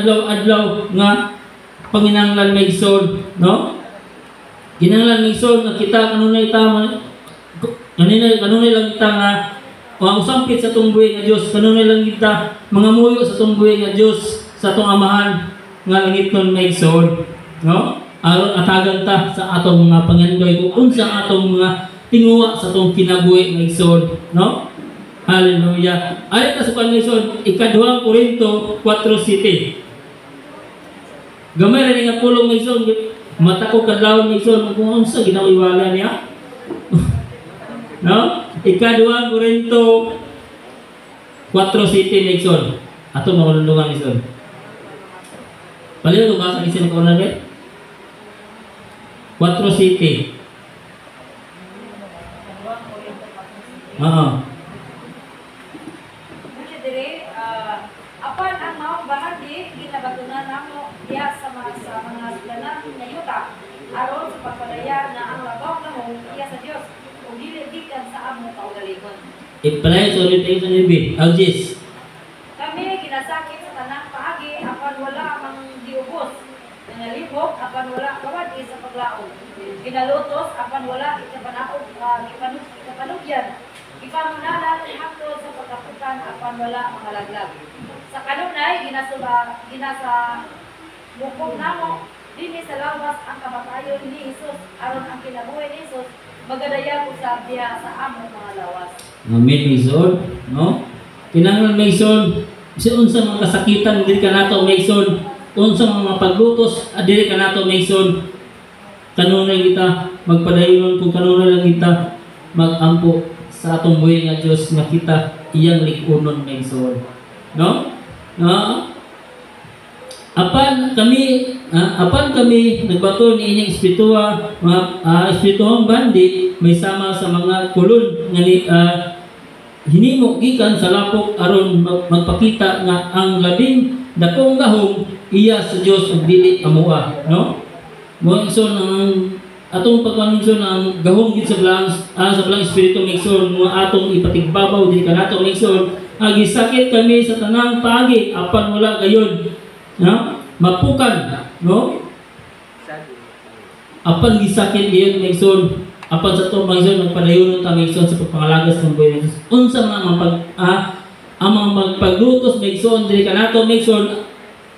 adlaw-adlaw nga panginahanglan may igsoon, no? Kinahanglan may igsoon nga kita kanunay tama kanunay lang kita nga usampit sa atong buhi nga Dios, kanunay lang kita mga muyo sa atong buhi nga Dios, sa atong amahan nga langitnon may igsoon, no? Aron atagan ta sa atong mga pangandoy kung unsa atong mga tinguha sa atong kinabuhi nga igsoon, no? Hallelujah. Ay ta sa kanison ika-2 Korinto 4:7. Gamay ra nga pulong nga igsoon, mata ko kadlawon nga igsoon kung unsa ginawiwala niya. No? Ika-2 Korinto 4:7 nga igsoon. Ato mawalungan igsoon. Paliw ko basa isin ko na be. 4:7. Apan ang maong bahagi ginabatunan namo diha sa mga sudanan nga yuta aron sa pagpadaya na ang labaw namo iya sa Dios ug dili gikan sa among kaugalingon. Ipalay sa ulit sa nibi. Aljis. Kami ginasakit sa tanang paagi apan wala mang diubos. Nangalibok apan wala kawad sa paglaom. Ginalutos apan wala ikapanaog ipanugyan. Ipamunalan hangtod sa pagkaputan apan wala makalaglag. Sa kanunay ginasa bukog namo dinhi sa lawas ang kamatayon ni Hesus aron ang kinabuhi ni Hesus magadayag usab diha sa among mga lawas. Amen, Mason, no? Kinahanglan Mason, si unsa mga kasakitan dili ka nato Mason, unsa mga paglutos dili ka nato Mason. Kanunay kita magpadayon kung kanunay lang kita magampo sa atong buhi nga Dios nga kita iyang lig-unon Mason, no? Apan kami nagbato ni inyong espirituwa mga espirituhang bandi may sama sa mga kulon nga hinimo gikan sa lapok aron magpakita nga ang labing dakong gahom iya sa Dios ug dili amuha, no? Mo igsoon ang atong pagpanungso ng gahom gid sa belang espiritu igsoon mo atong ipatigbabaw dili kanato igsoon agisakit kami sa tanang paagi apan wala gayon, no? Mapukan, no? Apan gisakit gayon igsoon apan sa to igsoon magpadayon ta igsoon sa pagpangalagas ng buhay Jesus. Unsa man ang mga magpaglutos igsoon dili kanato igsoon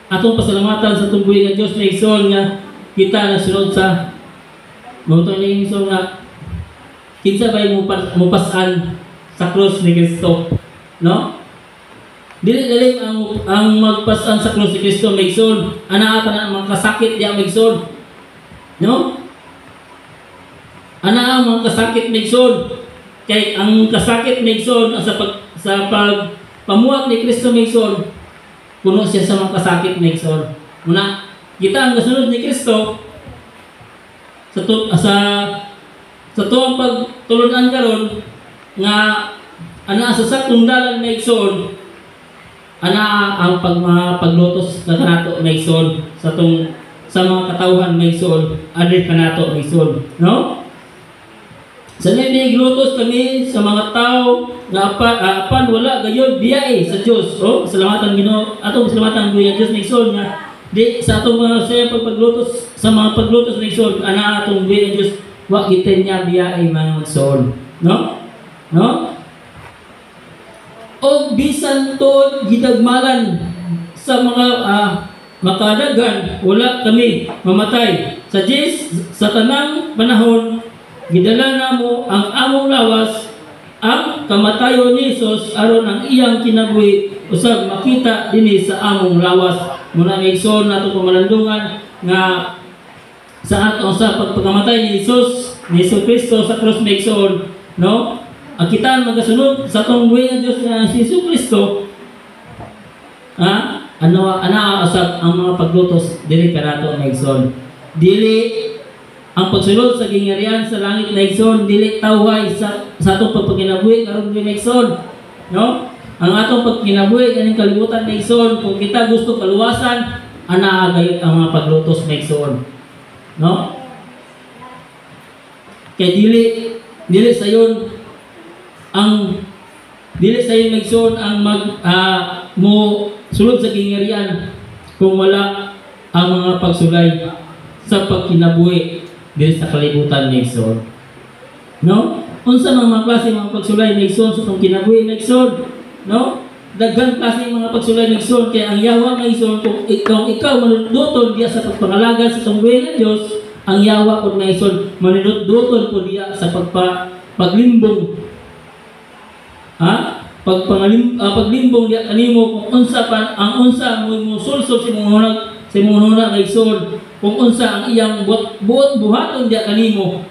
atong pasalamatan sa atong buhay nga Dios igsoon nga kita nasunod sa mauto ni igsoon nga kinsa bay mupasan sa krus ni Kristo, no? Dili ang magpasan sa krus ni Kristo igsoon ana pa na mga kasakit diya igsoon, no? Ana ang mga kasakit igsoon kay ang kasakit igsoon sa pagpamuhat ni Kristo igsoon puno siya sa mga kasakit igsoon. Muna kita ang kasunod ni Kristo sa tuwang pagtulunan karon nga ana sa saktong dalan igsoon ana ang paglutos na kanato igsoon sa mga katawhan igsoon adri kanato igsoon, no? Sa naglutos kami sa mga tao nga apan wala gayon biyae sa Dios, oh salamatan Ginoo atong salamatan buhi Dios igsoon nga di sa atong mga sa paglutos sa mga paglutos igsoon ana atong buhi Dios wa giten niya biyae mga igsoon, no? No? O bisan to gidagmalan sa mga makadagan wala kami mamatay sa tanang panahon gidala namo ang among lawas ang kamatayon ni Jesus aron ang iyang kinabuhi usab makita dinhi sa among lawas. Muna igsoon nato pamalandungan nga sa ato sa pagpakamatay ni Jesus Kristo sa krus igsoon, no? Ang kita magasunod sa atong buhi nga Dios nga si Jesus Kristo ana asab ang mga paglutos dili kanato igsoon. Dili ang pagsulod sa gingharian sa langit na igsoon dili tawhay sa atong pagpakinabuhi karon din igsoon, no? Ang atong pagkinabuhi kaning kalibutan na igsoon kung kita gusto kaluwasan ana gayud ang mga paglutos na igsoon, no? Kay dili sayon igsoon ang mo sulod sa gingharian kung wala ang mga pagsulay sa pagkinabuhi dito sa kalibutan ng igsoon. No? Unsa mga klase mga pagsulay ng igsoon sa itong kinabuhi ng igsoon? No? Daghan klase mga pagsulay ng igsoon, kaya ang yawa ng igsoon, kung ikaw manunduton diya sa pagpangalaga sa itong buhay ng Diyos, ang yawa po ng igsoon, manunduton po diya sa paglimbong. Paglimbong diya kanimo kung unsa ang unsa mo sulsol sa imong hunag ng igsoon, kung unsa ang iyang buhaton diya kanimo.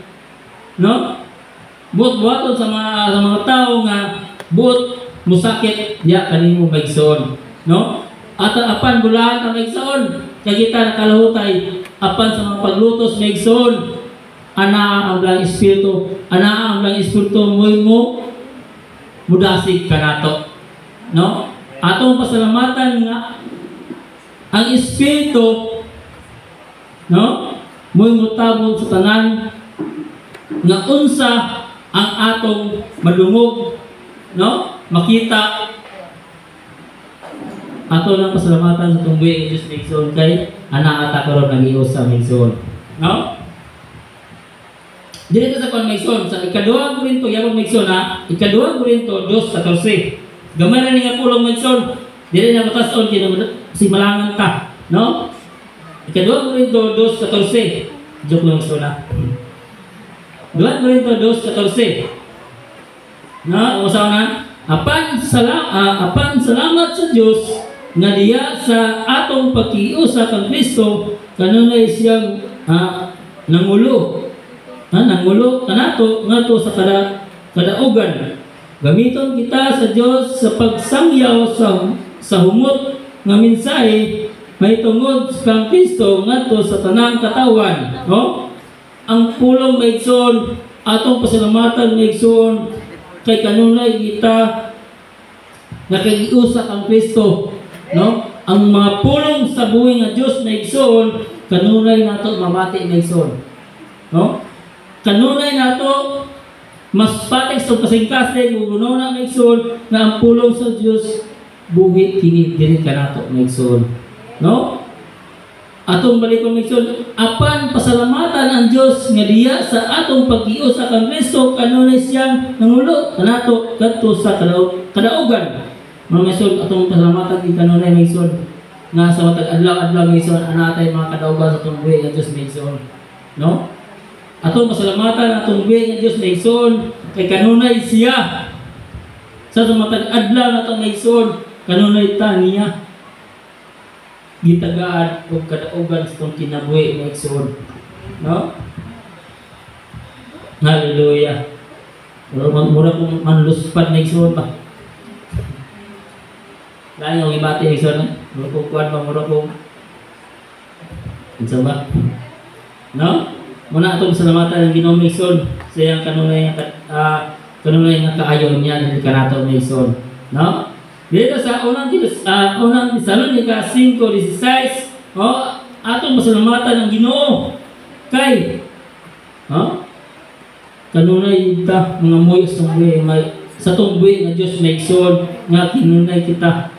No? Buhaton sa mga tao nga buot musakit diya kanimo maigsoon. No? At apan bulahan ang maigsoon, kay kita nakalahutay apan sa mga paglutos maigsoon, ana ang blang espiritu, mo mudasig kanato. No? Atong pasalamatan nga ang espiritu, no, mo'y mutabog sa tanan nga unsa ang atong malungog, no, makita. Ato lang pasalamatan sa itong buhay ng Diyos na igsoon kay ana ata karon nag-ios sa igsoon. No? Dito sa kung igsoon, sa ikaduhang Korinto, yapon igsoon ha, ikaduhang Korinto 2:14. Gamay na nga pulong igsoon. Dili na matason kay si malangan ta, no? Ikaduhang Korinto 2:14. Joke lang igsoon ha. 2 Korinto 2:14. Na, usaw na. Apan salamat sa Dios nga diya sa atong pagkiusa kang Kristo kanunay siyang nangulo kanato ngadto sa kadaugan. Gamiton kita sa Dios sa pagsangyaw sa humot nga mensahe may tungod kang Kristo ngadto sa tanang katawan, no? Ang pulong maigsoon, atong pasalamatan maigsoon kay kanunay kita nakigiusa kang Kristo, no? Ang mga pulong sa buhi nga Dios maigsoon kanunay nato mamati maigsoon, no? Kanunay nato mas patig sa kasing-kasing uno na maigsoon nga ang pulong sa Dios buhi kini dili kanato maigsoon, no? Atong balikon maigsoon, apan pasalamatan ang Dios nga diya sa atong pagkiusa kang Kristo kanunay siyang nangulo kanato kadto sa kadaugan. Mga maigsoon, atong pasalamatan kay kanunay maigsoon nga sa matag adlaw maigsoon ana tay mga kadaugan sa atong buhi nga Dios maigsoon, no? Atong pasalamatan atong buhi nga Dios maigsoon kay kanunay siya sa matag adlaw natong maigsoon kanunay ta niya gitagaan o kadaugan sa itong kinabuhi maigsoon, no? Hallelujah. Mura kong manluspad maigsoon pa. Dahil yung ibati maigsoon, mura kong kuwan pa, mura kong isa ba? No? Muna itong salamatan ng Ginoong maigsoon sa iyang kanunay nga kaayon niya ng kanato maigsoon, no? Dito sa unang Tesalonica 5:16, atong pasalamatan ng Ginoo kay kanunay ta mga moyos ng buhay sa itong buhay nga Diyos maigsoon nga kinunay kita.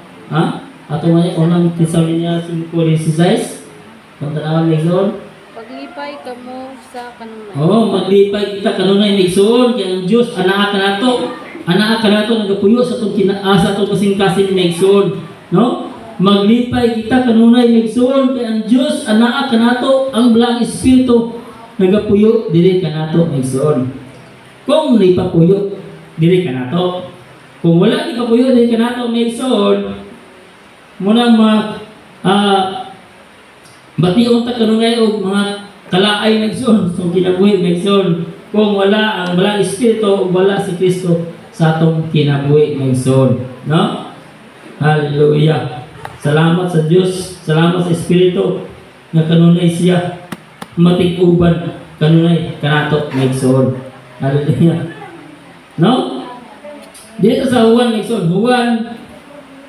Atong unang Tesalonica 5:16, kung tanawan maigsoon, paglipay kamo sa kanunay. Maglipay kita kanunay maigsoon kay ang Dios anaa kanato nagapuyo sa itong kinaasa itong kasing-kasing maigsoon, no? Maglipay kita kanunay maigsoon kay ang Dios anaa kanato ang blang espiritu nagapuyo dili kanato maigsoon. Kung naipapuyo dili kanato, kung wala ipapuyo dili kanato maigsoon, muna bation ta kanunay og mga kalaay maigsoon sa kinabuhi maigsoon kung wala ang blang espiritu o wala si Kristo sa atong kinabuhi maigsoon, no? Hallelujah. Salamat sa Dios, salamat sa Espiritu nga kanunay siya matig-uban kanunay kanato maigsoon. Hallelujah. No? Dito sa Juan maigsoon, Juan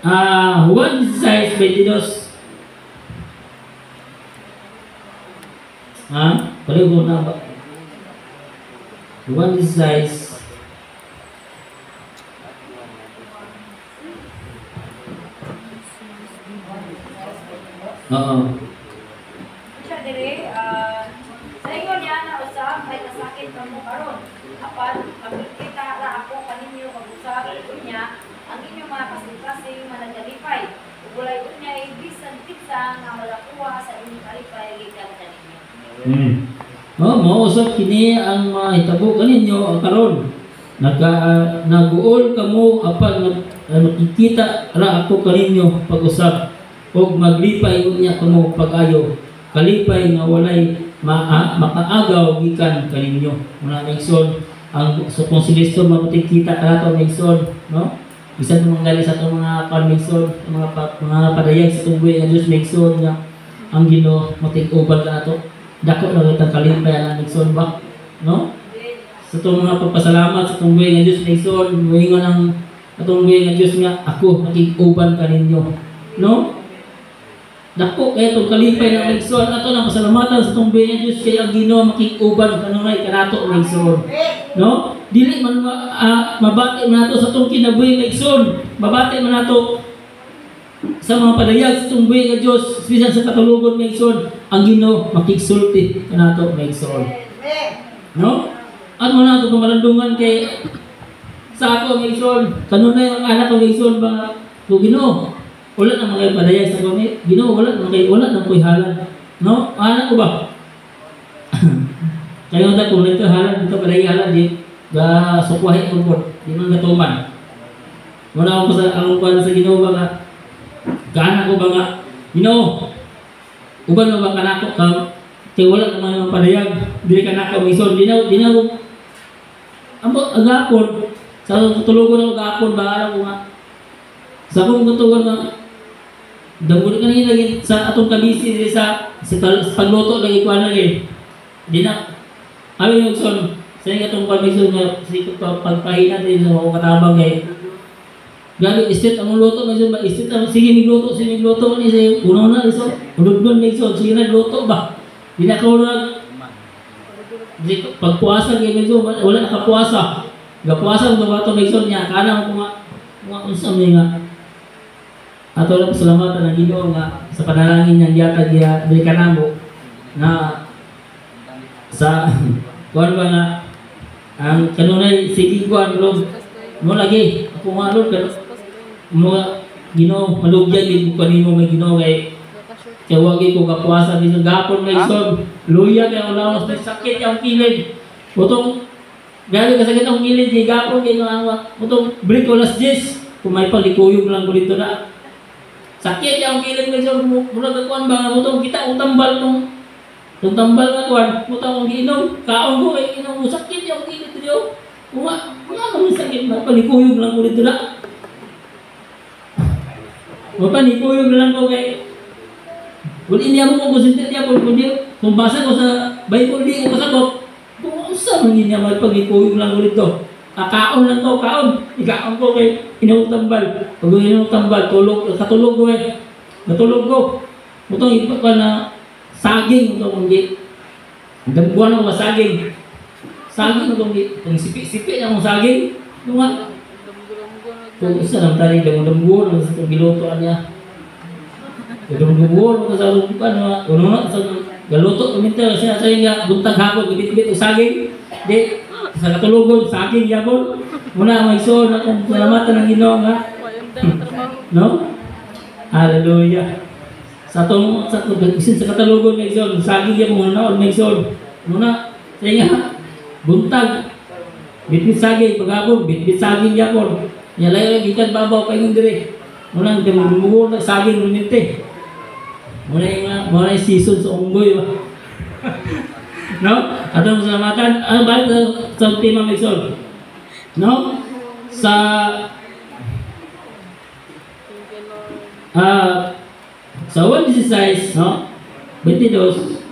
16:22. Pareho na ba? Juan 16. Oo. Siya dire, sa ingon niya na usab may kasakit kamo karon. Apan kapit-kita ra ako kaninyo pag-usab niya ang inyong mga kasing-kasing managalipay. Ulay unya bisan pizza nga malakuha sa inyong kalipay gikan kaninyo. Mausap kini ang mahitabo kaninyo ang karon. Naguol kamo apan makikita ra ako kaninyo pag-usab og maglipay unya kamo pag-ayo. Kalipay nga walay makaagaw gikan kaninyo. Muna Megson ang kung si Listo maputikita nato Megson, no? Bisan manggali sa itong mga Megson, mga padayag sa tuboy nga Diyos Megson nga ang Ginoo matig-uban ka nato. Dako na kitang kalipay ang Megson ba, no? Sa itong mga pagpasalamat sa itong buhay nga Diyos Megson, muhingon ang itong buhay nga Diyos nga ako nakig-uban ka ninyo, no? Dako kaya itong kalipay ng Megson, ato lang pasalamatan sa itong buhay nga Diyos kaya ang Ginoo makig-uban kanunay kanato Megson, no? Dili man mabati man nato sa itong kinabuhi Megson, mabati man nato sa mga padayag sa itong buhay nga Diyos, bisan sa katulugon Megson, ang Ginoo makigsulti kanato Megson, no? At mo na ito pamalandungan kay sa ako Megson, kanunay ang anak ko Megson ba kung Ginoo wala na mga padayag sa kami, Ginoo wala na ko'y halan, no? Anak ko ba? Kaya na kung nito halan, dito padayag halan di ga sukwahi ko po, di man gatuman. Muna ako sa ang kuwan sa Ginoo ba nga gana ko ba nga Ginoo uban mo ba kanako ka kay wala na mga padayag dili kanako Megson di na agapon sa tutulugon ako agapon bahala ko nga sa akong tutugan nga damo kanina lagi sa atong kabisi sa pagluto lagi kuan lagi di na awi Megson sa atong Megson nga sikot pagpahina din sa ako katabang kay gabi istit ang luto Megson ba istit ang sige migluto ni sa uno na iso udod Megson sige na luto ba di na ko na pagpuasa kay Megson wala nakapuasa gapuasa ang babato Megson niya kana ko nga unsa mi nga ato lang salamat ang Ginoo nga sa panalangin niya yatag dili kanamo na sa kuan ba na ang kanunay sige kuan log mo lagi ako nga log mo Ginoo malugyan gid ko kanimo may Ginoo kay wagi ko kapuasa din sa gapon Megson luya kay ulawas na sakit yung kilid utong gabi kasakit ang kilid di gapon kay nga utong break ko last 10 kung may palikuyog lang ko dito na sakit yung kilid Megson mula kakuan ba utong kita utambal tong tambal nga kuan utang ang giinom kaon ko kay inom sakit yung kilid dito kung may sakit may palikuyog lang ko dito na palikuyog lang ko kay kung iniya mo kung sinti niya kung basa ko sa Bible di ko kasabot kung usa man niya may pagikuyog lang ulit to kaon lang to ikaon ko kay inutambal pag inutambal katulog ko natulog ko butong ipa ka na saging ito kung di dambuan ako saging ito kung sipi na akong saging ito nga kung isa lang tayo dambuan sa gilutoan niya Gudong-gudong sa ano na sa galuto kuminta siya sa nga buntag hapon gibit-bit saging di sa katulugon saging yapon muna Megson akong salamatan ng Ginoo nga no hallelujah sa katulugon Megson saging yapon muna Megson muna sa nga buntag bit-bit saging paghapon bit-bit saging yapon yalay gikan babaw paingon dire muna dumugo na saging lunite muna yung season sa unggoy ba? No? Atong salamatan balik sa tema Megson no? Sa sa 1:16 no? 22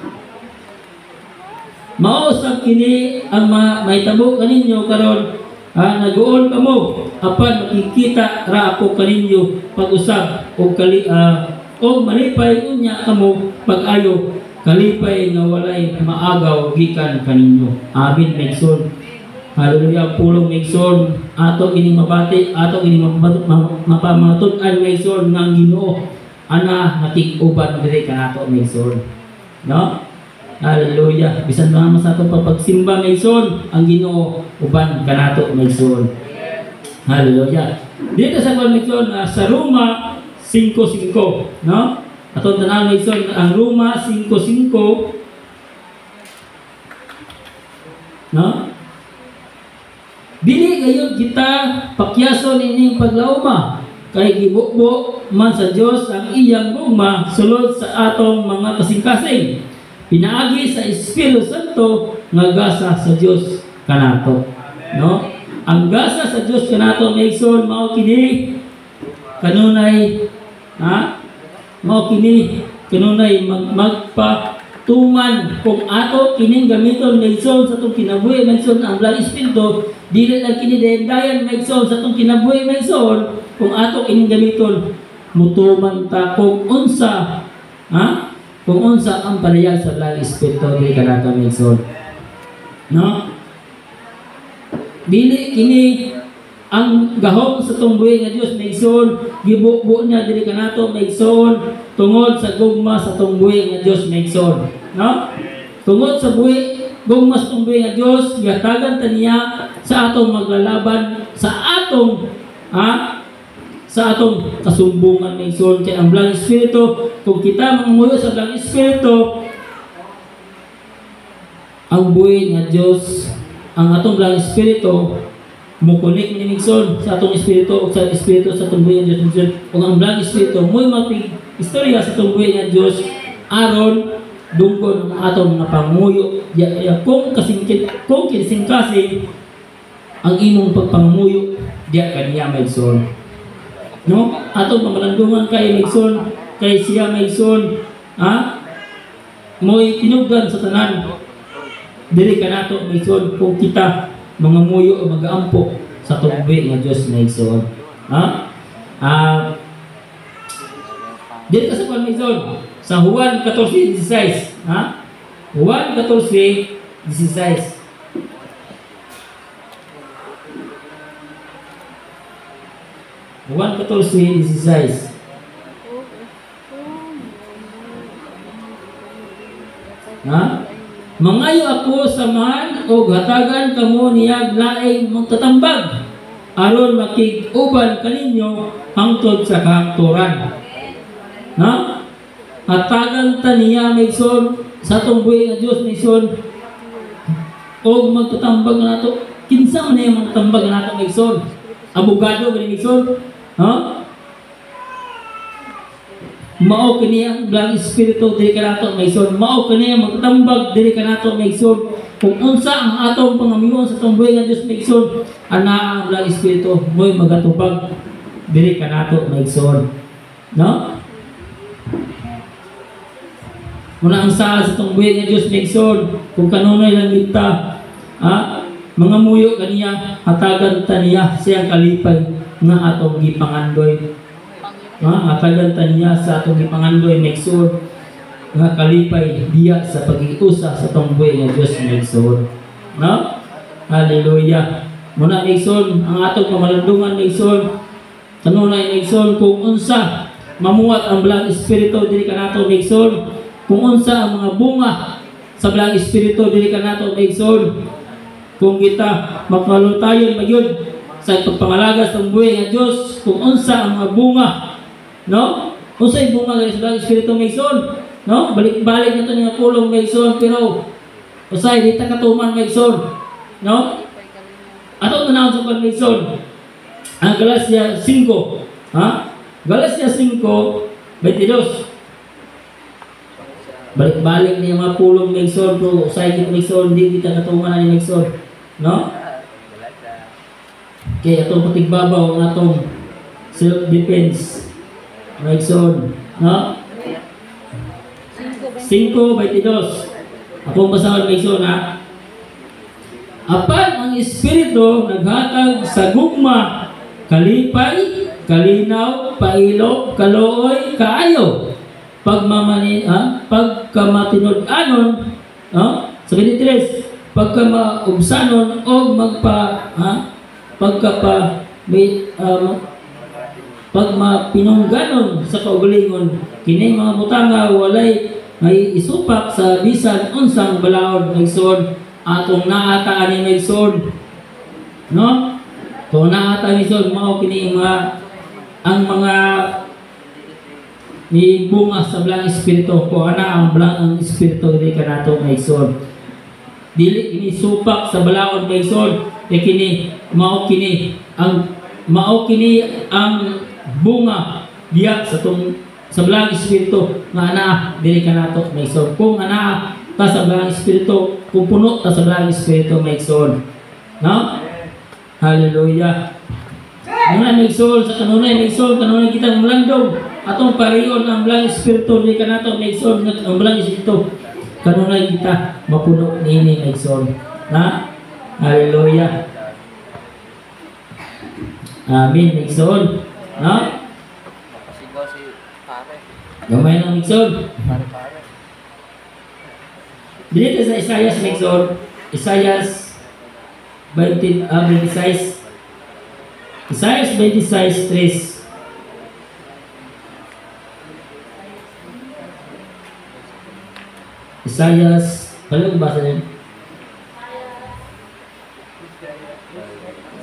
mausap kini ang mahitabo kaninyo karon naguol kamo apan makikita ra ako kaninyo pag-usab o malipay unya kamo pag-ayo kalipay nga walay maagaw gikan kaninyo. Amin Megson. Hallelujah pulong Megson. Ato ini mabati, ato ini mapamatud-an Megson nga Ginoo ana nakig-uban diri kanato Mason. No? Hallelujah. Bisan naman sa atong pagsimba Mason, ang Ginoo uban kanato Mason. Hallelujah. Dito sa Mason, sa Roma 5:5, no? Atong tanaw Mason, ang Roma 5:5, no? Dili gayud kita pakyason ining paglauma kay gibukbo man sa Dios ang iyang gugma sulod sa atong mga kasing-kasing. Pinaagi sa Espiritu Santo nga gasa sa Dios kanato. No? Ang gasa sa Dios kanato Mason mao kini kanunay mao kini kanunay magpatuman kung ato kining gamiton Mason sa atong kinabuhi Mason ang Holy Espiritu dili lang kini dayon Mason sa atong kinabuhi Mason kung ato kining gamiton mutuman ta kung unsa kung unsa ang palihag sa Holy Espiritu dili kanato Mason. No? Dili kini ang gahom sa tungbuhi nga Dios Mason gibukbo niya dili kanato Mason tungod sa gugma sa tungbuhi nga Dios Mason. No? Tungod sa buhi gugma sa tungbuhi nga Dios gihatagan ta niya sa atong maglalaban sa atong sa atong kasumbungan Mason kay ang Holy Espiritu kung kita mangamuyo sa Holy Espiritu ang buhi nga Dios ang atong Holy Espiritu mukunik ni Mason sa atong espiritu o sa espiritu sa atong buhi nga Dios Mason kung ang Holy Espiritu mo'y mapig istorya sa atong buhi nga Dios aron dungkon ang atong mga panguyo kung kising-kasing ang imong pagpanguyo diya kaniya Mason. No? Atong pamalandungan kay Mason, kay siya Mason, mo'y tinugdan sa tanan. Dili kanato Mason kung kita mangamuyo o mag-aampo sa tungbi nga Dios Mason. Dito sa Mason, sa Juan 14:16, Juan 14:16. Juan 14:16. Mangayo ako samahan o hatagan kamo niyag laing magtatambag aron makig-uban kaninyo hangtod sa kahangturan. Hatagan ta niya Mason sa atong buhi nga Dios Mason o magtatambag nato. Kinsa man niya magtatambag nato Mason? Abogado ba ni Mason? Mao kini ang Holy Espiritu diri kanato Mason. Mao kini ang magtambag diri kanato Mason. Kung unsa ang atong pangamiyon sa atong buhi nga Dios Mason, ana ang Holy Espiritu mo'y magatubag diri kanato Mason. No? Muna ang sa atong buhi nga Dios Mason, kung kanunay lang kita, mga muyo kaniya hatagan ta niya siyang kalipay nga atong gipangandoy. Hatagan ta niya sa atong gipangandoy Mason nga kalipay diya sa pag-iusa sa atong buhi nga Dios Mason. No? Hallelujah. Muna Mason ang atong pamalandungan Mason kanunay Mason kung unsa mamuhat ang Holy Espiritu diri kanato Mason, kung unsa ang mga bunga sa Holy Espiritu diri kanato Mason. Kung kita magmalutayon magyud sa pagpangalagas ng buhi nga Dios, kung unsa ang mga bunga, no? Unsay bunga sa Holy Espiritu Mason, no? Balik-balik na to niya pulong Mason pero usay di ta katuman Mason, no? Ato tanawon sa Mason. Ang Galacia 5, Galacia 5:22. Balik-balik niya mga pulong Mason pero usay gid Mason di kita katuman ni Mason. No? Kaya atong patigbabaw ang atong self-defense Mason. No? 5:22. Akong basahan Mason Apan ang Espiritu naghatag sa gugma, kalipay, kalinaw, pailog, kalooy, kaayo, pagkamatinud-anon, sa 23, pagkamaubsanon o pag mapinungganon sa kaugalingon kini mga butanga walay may isupak sa bisan unsang balaod maigsoon atong naata ani maigsoon, no? Kung naata maigsoon mao kini mga ang mga ni bunga sa belang espiritu ko ana ang belang espiritu diri kanato maigsoon. Dili kini supak sa balaod maigsoon kini mao kini ang bunga diya sa belang espiritu nga ana diri kanato maigsoon. Kung ana ta sa belang espiritu, kung puno ta sa belang espiritu maigsoon, no? Hallelujah. Muna maigsoon sa kanunay kanunay kita mulandong atong pariyon ang belang espiritu diri kanato maigsoon ang belang espiritu kanunay kita mapuno niini maigsoon, na? Hallelujah. Amen maigsoon, no? Sigaw si pare. Gamay ng maigsoon. Pare. Dito sa Isaias maigsoon, Isaias 26 Isaias 26:3. Isaias, paano basa din?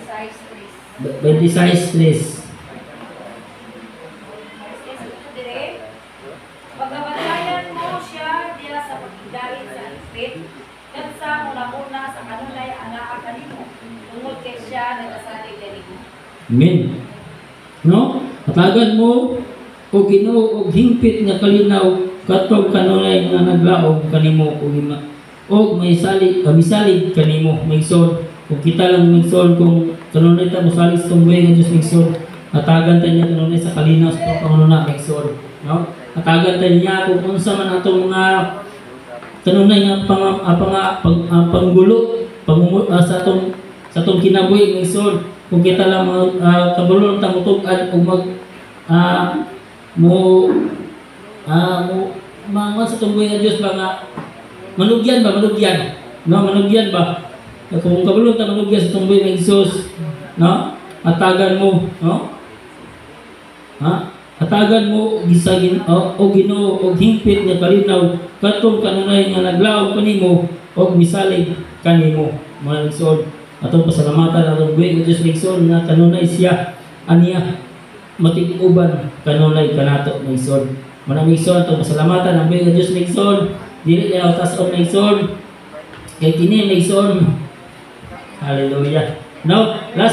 Size 26:3. dire. Pagkabantayan mo siya diya sa pagdait sa ipit, kat sa una-una sa kanunay anaa kanimo. Tungod kay siya nagasalig kanimo. Amen. No? Patagan mo o Ginoo og hingpit nga kalinaw katong kanunay nga naglaog kanimo og may misalig kanimo maigsoon. Kung kita lang maigsoon kung kanunay ta mosalig sa buhay nga Dios maigsoon, hatagan ta niya kanunay sa kalinaw sa pangununa maigsoon, no? Hatagan ta niya kung unsa man atong mga kanunay nga panggulo sa atong kinabuhi maigsoon. Kung kita lang kabulon ta mutug-an og mga sa tunggoy nga Diyos ba nga manugyan ba? No, manugyan ba? Kung kabulon ta manugyan sa tunggoy ng Isus, no? Atagan mo, no? Atagan mo gisagin o Ginoo og hingpit nga kalinaw katong kanunay nga naglaog kanimo og misalig kanimo. Mga igsoon, atong pasalamatan atong buhi nga Dios igsoon nga kanunay siya aniya matiguban kanunay kanato nga igsoon. Manang igsoon atong pasalamatan ang buhi nga Dios igsoon, dili kay tas-on nga igsoon. Kay kini nga igsoon. Hallelujah. Now, last